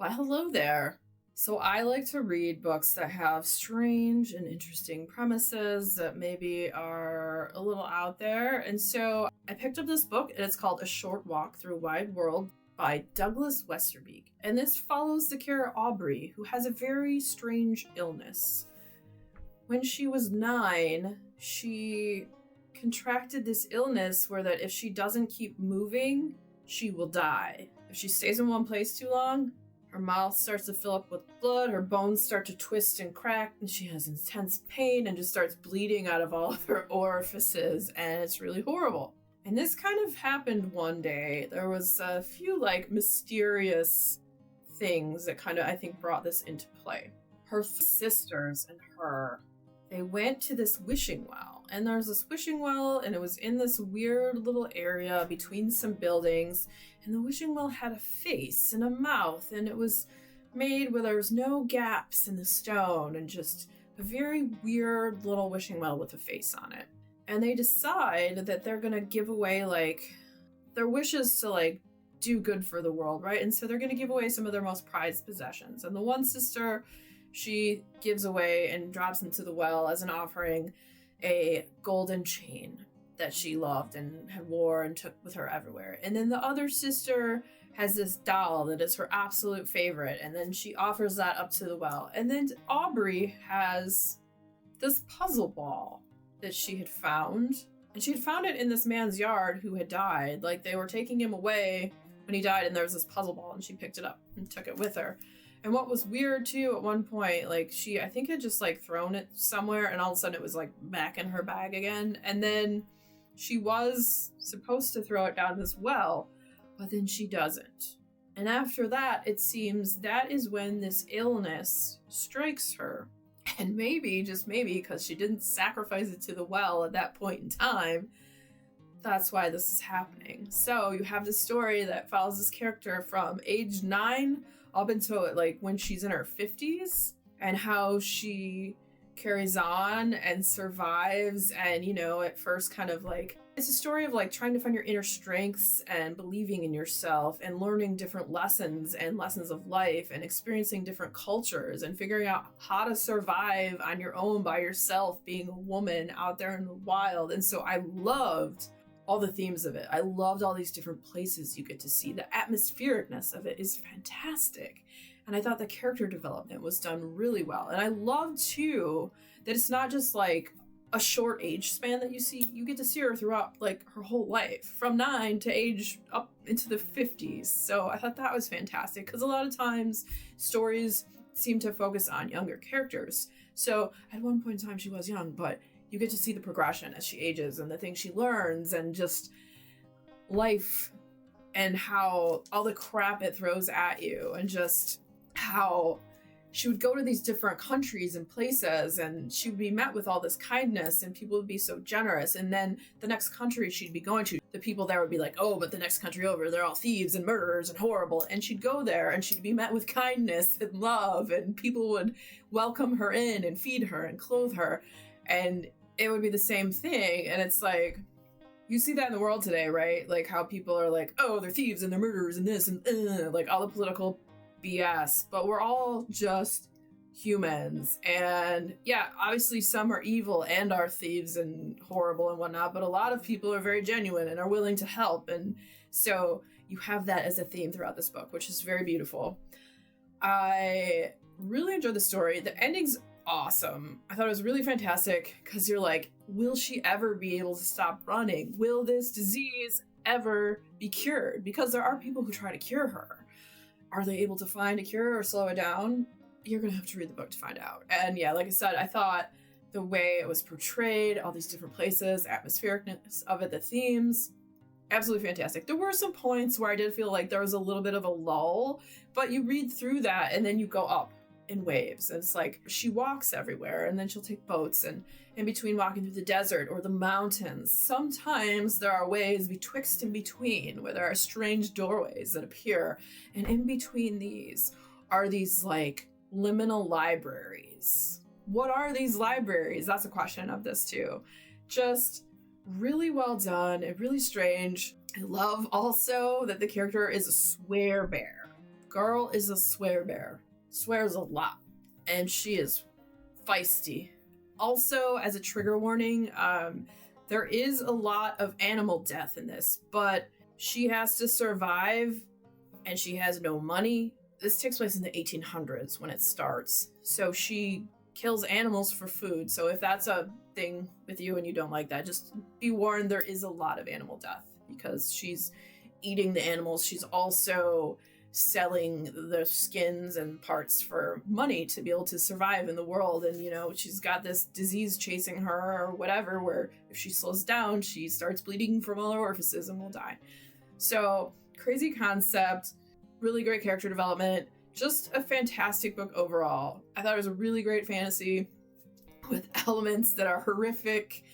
Well, hello there. So, I like to read books that have strange and interesting premises that maybe are a little out there. And so, I picked up this book, and it's called A Short Walk Through a Wide World by Douglas Westerbeke. And this follows the character Aubrey, who has a very strange illness. When she was 9, she contracted this illness where that if she doesn't keep moving, she will die. If she stays in one place too long, her mouth starts to fill up with blood, her bones start to twist and crack, and she has intense pain and just starts bleeding out of all of her orifices, and it's really horrible. And this kind of happened one day. There was a few mysterious things that kind of I think brought this into play. Her sisters and her, they went to this wishing well. And there's this wishing well, and it was in this weird little area between some buildings. And the wishing well had a face and a mouth, and it was made where there was no gaps in the stone, and just a very weird little wishing well with a face on it. And they decide that they're gonna give away their wishes to do good for the world, right? And so they're gonna give away some of their most prized possessions. And the one sister, she gives away and drops into the well as an offering a golden chain that she loved and had wore and took with her everywhere. And then the other sister has this doll that is her absolute favorite, and then she offers that up to the well. And then Aubrey has this puzzle ball that she had found, and she had found it in this man's yard who had died. They were taking him away when he died, and there was this puzzle ball, and she picked it up and took it with her. And what was weird too, at one point, she, I think, had just thrown it somewhere, and all of a sudden it was back in her bag again. And then she was supposed to throw it down this well, but then she doesn't. And after that, it seems that is when this illness strikes her. And maybe, just maybe, because she didn't sacrifice it to the well at that point in time, that's why this is happening. So you have this story that follows this character from age 9 up until when she's in her 50s, and how she carries on and survives. And at first it's a story of trying to find your inner strengths and believing in yourself and learning different lessons and lessons of life and experiencing different cultures and figuring out how to survive on your own by yourself, being a woman out there in the wild. And so I loved all the themes of it. I loved all these different places you get to see. The atmosphericness of it is fantastic. And I thought the character development was done really well. And I love too that it's not just a short age span that you see. You get to see her throughout her whole life, from 9 to age up into the 50s. So I thought that was fantastic, because a lot of times stories seem to focus on younger characters. So at one point in time she was young, but you get to see the progression as she ages and the things she learns and just life and how all the crap it throws at you, and just how she would go to these different countries and places, and she would be met with all this kindness, and people would be so generous. And then the next country she'd be going to, the people there would be like, oh, but the next country over, they're all thieves and murderers and horrible. And she'd go there and she'd be met with kindness and love, and people would welcome her in and feed her and clothe her. And it would be the same thing. And it's you see that in the world today, right? How people are oh, they're thieves and they're murderers and this and all the political BS, but we're all just humans. And yeah, obviously some are evil and are thieves and horrible and whatnot, but a lot of people are very genuine and are willing to help. And so you have that as a theme throughout this book, which is very beautiful. I really enjoyed the story. The ending's awesome. I thought it was really fantastic, because you're will she ever be able to stop running? Will this disease ever be cured? Because there are people who try to cure her. Are they able to find a cure or slow it down? You're going to have to read the book to find out. And yeah, like I said, I thought the way it was portrayed, all these different places, atmosphericness of it, the themes, absolutely fantastic. There were some points where I did feel there was a little bit of a lull, but you read through that and then you go up in waves. And it's she walks everywhere, and then she'll take boats, and in between walking through the desert or the mountains, sometimes there are ways betwixt and between where there are strange doorways that appear, and in between these are these liminal libraries. What are these libraries? That's a question of this too. Just really well done and really strange. I love also that the character is a swear bear. Girl is a swear bear. Swears a lot. And she is feisty. Also, as a trigger warning, there is a lot of animal death in this, but she has to survive and she has no money. This takes place in the 1800s when it starts. So she kills animals for food. So if that's a thing with you and you don't like that, just be warned, there is a lot of animal death because she's eating the animals. She's also selling the skins and parts for money to be able to survive in the world. And, you know, she's got this disease chasing her or whatever, where if she slows down, she starts bleeding from all her orifices and will die. So crazy concept, really great character development, just a fantastic book overall. I thought it was a really great fantasy with elements that are horrific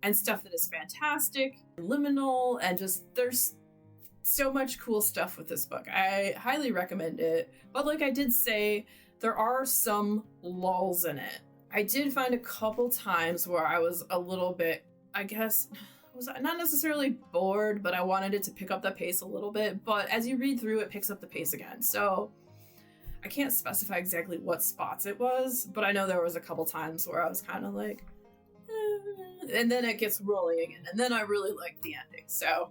and stuff that is fantastic, liminal, and just there's so much cool stuff with this book. I highly recommend it. But like I did say, there are some lulls in it. I did find a couple times where I was a little bit, I guess, was not necessarily bored, but I wanted it to pick up the pace a little bit. But as you read through, it picks up the pace again. So I can't specify exactly what spots it was, but I know there was a couple times where I was kind of like, and then it gets rolling again. And then I really liked the ending. So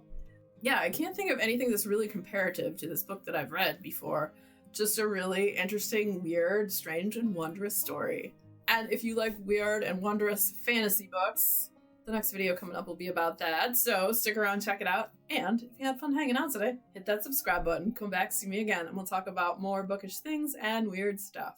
yeah, I can't think of anything that's really comparative to this book that I've read before. Just a really interesting, weird, strange, and wondrous story. And if you like weird and wondrous fantasy books, the next video coming up will be about that. So stick around, check it out. And if you had fun hanging out today, hit that subscribe button, come back, see me again, and we'll talk about more bookish things and weird stuff.